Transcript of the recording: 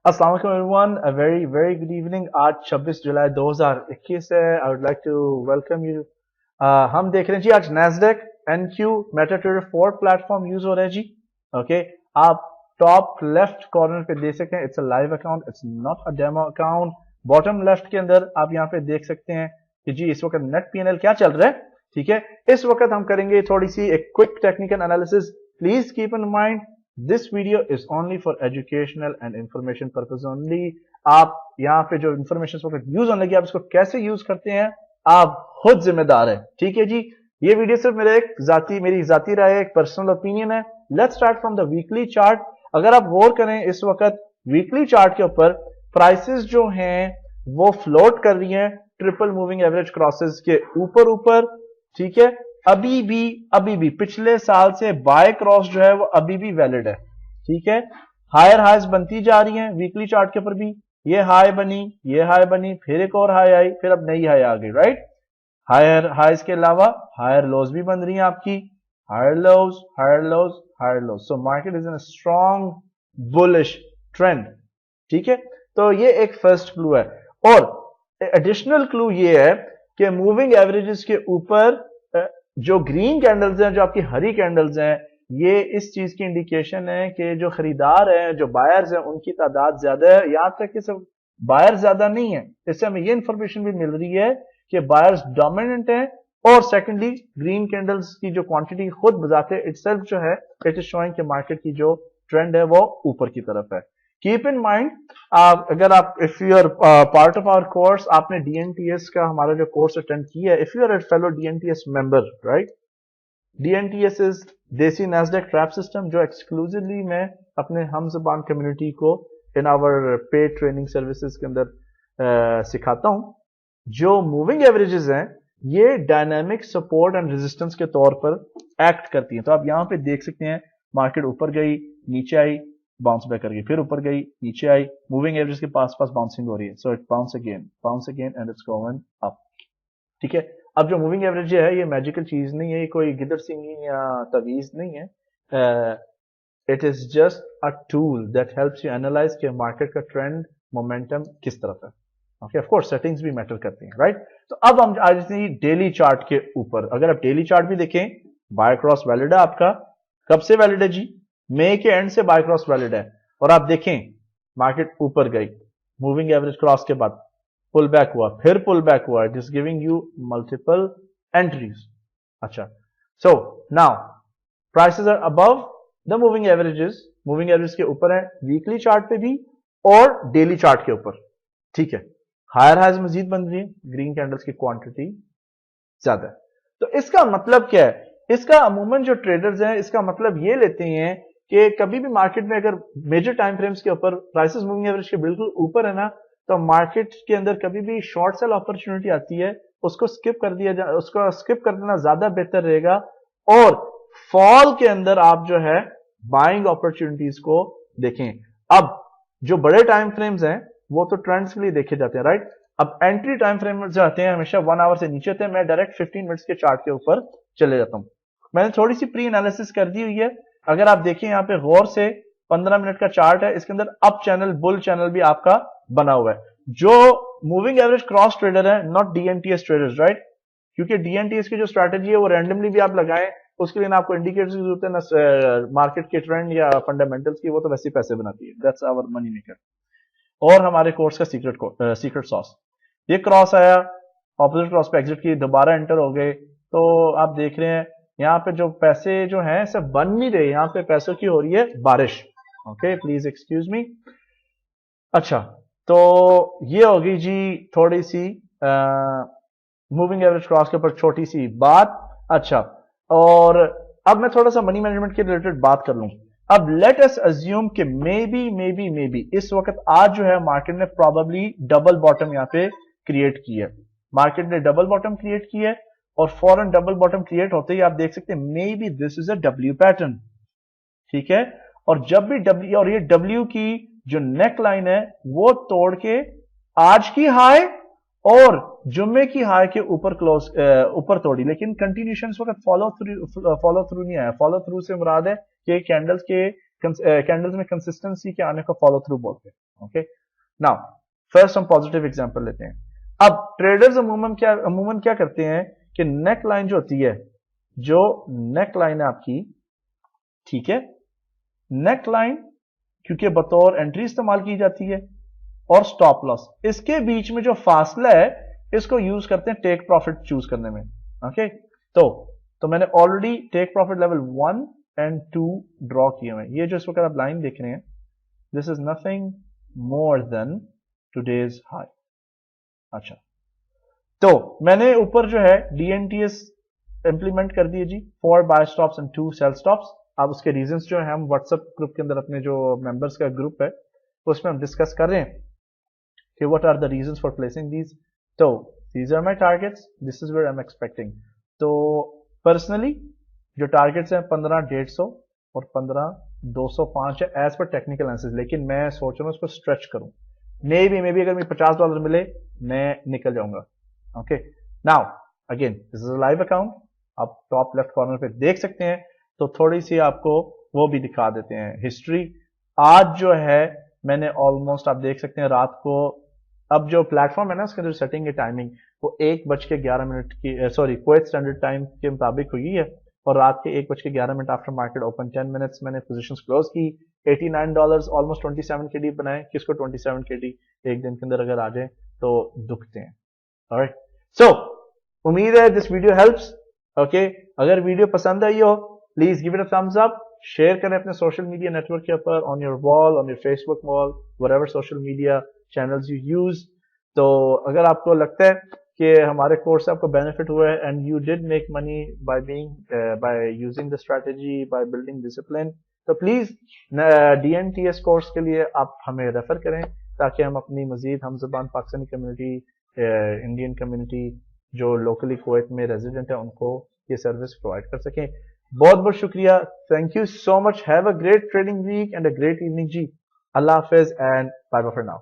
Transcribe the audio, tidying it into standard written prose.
अस्सलाम वालेकुम everyone, a very very good evening. आज 26 जुलाई 2021 है। I would like to welcome you. हम देख रहे हैं जी आज Nasdaq NQ MetaTrader 4 platform use हो रहा है जी। ओके, आप टॉप लेफ्ट कॉर्नर पे देख सकते हैं, it's a live account, it's not a demo account. Bottom left के अंदर आप यहाँ पे देख सकते हैं कि जी इस वक्त नेट पीएनएल क्या चल रहा है। ठीक है, इस वक्त हम करेंगे थोड़ी सी एक quick technical analysis. Please keep in mind this video is only for educational and information purpose only. आप यहाँ पे जो इंफॉर्मेशन यूज होने लगी, आप इसको कैसे यूज करते हैं आप खुद जिम्मेदार है। ठीक है जी, ये वीडियो सिर्फ मेरी जाती राय है, एक पर्सनल ओपिनियन है। Let's start from the weekly chart. अगर आप गौर करें इस वक्त वीकली चार्ट के ऊपर प्राइसेस जो हैं वो फ्लोट कर रही हैं ट्रिपल मूविंग एवरेज क्रॉसेस के ऊपर ऊपर। ठीक है, अभी भी पिछले साल से बाय क्रॉस जो है वो अभी भी वैलिड है। ठीक है, हायर हाइज बनती जा रही हैं वीकली चार्ट के ऊपर भी। ये हाई बनी, ये हाई बनी, फिर एक और हाई आई, फिर अब नई हाई आ गई। राइट, हायर हाइज के अलावा हायर लोज भी बन रही हैं आपकी, higher lows, higher lows, higher lows. So market is in a strong bullish trend. ठीक है, तो ये एक फर्स्ट क्लू है। और एडिशनल क्लू ये है कि मूविंग एवरेजेस के ऊपर जो ग्रीन कैंडल्स हैं, जो आपकी हरी कैंडल्स हैं, ये इस चीज की इंडिकेशन है कि जो खरीदार हैं, जो बायर्स हैं, उनकी तादाद ज्यादा है। यहां तक कि सिर्फ बायर ज्यादा नहीं है, इससे हमें ये इंफॉर्मेशन भी मिल रही है कि बायर्स डोमिनेंट हैं। और सेकेंडली ग्रीन कैंडल्स की जो क्वांटिटी खुद बजाते इटसेल्फ जो है, इट इज शोइंग कि मार्केट की जो ट्रेंड है वो ऊपर की तरफ है। कीप इन माइंड, अगर आप if you are part of our course, आपने डीएनटीएस का हमारा जो कोर्स अटेंड किया है, if you are a fellow DNTS member, right, DNTS is Desi Nasdaq trap system, जो एक्सक्लूसिवली मैं अपने हम ज़बान कम्युनिटी को in our paid training services के अंदर सिखाता हूं। जो मूविंग एवरेजेस हैं ये डायनामिक सपोर्ट एंड रेजिस्टेंस के तौर पर एक्ट करती हैं। तो आप यहां पे देख सकते हैं मार्केट ऊपर गई, नीचे आई, बाउंस बैक कर गई, फिर ऊपर गई, नीचे आई, मूविंग एवरेज के पास बाउंसिंग हो रही है। So it bounce again and it's going up. ठीक है, अब जो मूविंग एवरेज है ये मैजिकल चीज नहीं है, ये कोई गिदड़ सिंगी या तवीज नहीं है। It is just a tool that helps you analyse कि मार्केट का ट्रेंड मोमेंटम किस तरफ है। ओके, ऑफ कोर्स सेटिंग्स भी मैटर करती हैं, राइट। तो अब हम आज डेली चार्ट के ऊपर, अगर आप डेली चार्ट भी देखें, बाय क्रॉस वैलिड है आपका। कब से वैलिड है जी? मई के एंड से बाय क्रॉस वैलिड है। और आप देखें मार्केट ऊपर गई, मूविंग एवरेज क्रॉस के बाद पुल बैक हुआ, फिर पुल बैक हुआ, it is giving you multiple entries. अच्छा, so now prices are above the moving averages, moving average के ऊपर है वीकली चार्ट पे भी और डेली चार्ट के ऊपर। ठीक है, हायर हाइज मजीद बन रही है, ग्रीन कैंडल्स की क्वांटिटी ज्यादा है। तो इसका मतलब क्या है? इसका अमूमन जो ट्रेडर्स हैं इसका मतलब ये लेते हैं कि कभी भी मार्केट में अगर मेजर टाइम फ्रेम्स के ऊपर प्राइसेस मूविंग एवरेज के बिल्कुल ऊपर है ना, तो मार्केट के अंदर कभी भी शॉर्ट सेल अपॉर्चुनिटी आती है, उसको स्किप कर दिया जाए, उसको स्किप कर देना ज्यादा बेहतर रहेगा। और फॉल के अंदर आप जो है बाइंग अपॉर्चुनिटीज को देखें। अब जो बड़े टाइम फ्रेम्स हैं वो तो ट्रेंड्स के लिए देखे जाते हैं, राइट। अब एंट्री टाइम फ्रेम जो आते हैं हमेशा 1 आवर से नीचे होते हैं। मैं डायरेक्ट 15 मिनट्स के चार्ट के ऊपर चले जाता हूं। मैंने थोड़ी सी प्री एनालिसिस कर दी हुई है। अगर आप देखिए यहाँ पे गौर से 15 मिनट का चार्ट है, इसके अंदर अप चैनल, बुल चैनल भी आपका बना हुआ है। जो मूविंग एवरेज क्रॉस ट्रेडर है, नॉट डीएनटीएस ट्रेडर्स, राइट, क्योंकि डीएनटीएस की जो स्ट्रैटेजी है वो रैंडमली भी आप लगाएं, उसके लिए ना आपको इंडिकेटर्स की जरूरत है, ना मार्केट के ट्रेंड या फंडामेंटल्स की, वो तो वैसे पैसे बनाती है। दैट्स आवर मनी मेकर और हमारे कोर्स का सीक्रेट सॉस। ये क्रॉस आया, ऑपोजिट क्रॉस पे एग्जिट की, दोबारा एंटर हो गए। तो आप देख रहे हैं यहाँ पे जो पैसे जो हैं सब बन नहीं रहे, यहाँ पे पैसों की हो रही है बारिश। Okay, please excuse me. अच्छा, तो ये होगी जी थोड़ी सी मूविंग एवरेज क्रॉस के ऊपर छोटी सी बात। अच्छा, और अब मैं थोड़ा सा मनी मैनेजमेंट के रिलेटेड बात कर लूं। अब लेट अस अज्यूम कि मे बी इस वक्त आज जो है मार्केट ने प्रोबेबली डबल बॉटम यहां पे क्रिएट की है। मार्केट ने डबल बॉटम क्रिएट की है और फॉरन डबल बॉटम क्रिएट होते ही आप देख सकते हैं may be this is a W pattern. ठीक है, और जब भी डब्ल्यू, और ये डब्ल्यू की जो नेक लाइन है वो तोड़ के आज की हाई और जुम्मे की हाई के ऊपर ऊपर तोड़ी, लेकिन कंटिन्यूशन इस वक्त फॉलो थ्रू नहीं आया। फॉलो थ्रू से मुराद है कि कैंडल्स में कंसिस्टेंसी के आने को फॉलो थ्रू बोलते हैं। ओके नाउ फर्स्ट हम पॉजिटिव एग्जांपल लेते हैं. अब ट्रेडर्स अमूमन क्या करते हैं कि नेक लाइन जो होती है, जो नेक लाइन है आपकी, ठीक है, नेक लाइन क्योंकि बतौर एंट्री इस्तेमाल की जाती है और स्टॉप लॉस, इसके बीच में जो फासला है इसको यूज करते हैं टेक प्रॉफिट चूज करने में. ओके तो मैंने already take profit level 1 and 2 draw किए हुए हैं. ये जो इस वक्त आप लाइन देख रहे हैं, this is nothing more than today's high. अच्छा, तो मैंने ऊपर जो है डीएनटीएस इंप्लीमेंट कर दिए जी, 4 buy stops and 2 sell stops. अब उसके रीजंस जो है हम व्हाट्सएप ग्रुप के अंदर, अपने जो मेंबर्स का ग्रुप है उसमें हम डिस्कस कर रहे हैं कि what are the reasons for placing these. तो these are my targets, this is where I am expecting. तो पर्सनली जो टारगेट्स हैं 15,150 और 15,205 है एज पर टेक्निकल एनालिसिस, लेकिन मैं सोच रहा हूँ उसको स्ट्रेच करूं. मे बी अगर मुझे $50 मिले मैं निकल जाऊंगा. Okay now again this is a live account, आप टॉप लेफ्ट कॉर्नर पे देख सकते हैं. तो थोड़ी सी आपको वो भी दिखा देते हैं हिस्ट्री. आज जो है मैंने ऑलमोस्ट, आप देख सकते हैं रात को, अब जो प्लेटफॉर्म है ना उसके जो सेटिंग है टाइमिंग, वो 1:11 की, सॉरी, कुवैत स्टैंडर्ड टाइम के मुताबिक हुई है, और रात के 1:11 आफ्टर मार्केट ओपन 10 मिनट्स मैंने पोजीशंस क्लोज की. $89 ऑलमोस्ट 27 के डी बनाए. किसको 27 के डी एक दिन के अंदर अगर आ जाए तो दुखते हैं. ऑलराइट, सो उम्मीद है दिस वीडियो हेल्प्स. ओके, अगर वीडियो पसंद आई हो please give it a thumbs up, share करें अपने सोशल मीडिया नेटवर्क के ऊपर, on your wall, on your Facebook wall, whatever social media channels you use. तो अगर आपको लगता है कि हमारे कोर्स से आपको बेनिफिट हुआ है and you did make money by using the strategy, by building discipline, तो प्लीज डीएनटीएस कोर्स के लिए आप हमें रेफर करें ताकि हम अपनी मजीद हम ज़बान पाकिस्तानी कम्युनिटी, इंडियन कम्युनिटी जो लोकली कुवैत में रेजिडेंट है उनको ये सर्विस प्रोवाइड कर सकें. बहुत बहुत शुक्रिया. Thank you so much. Have a great trading week and a great evening जी. अल्लाह हाफिज and bye bye for now.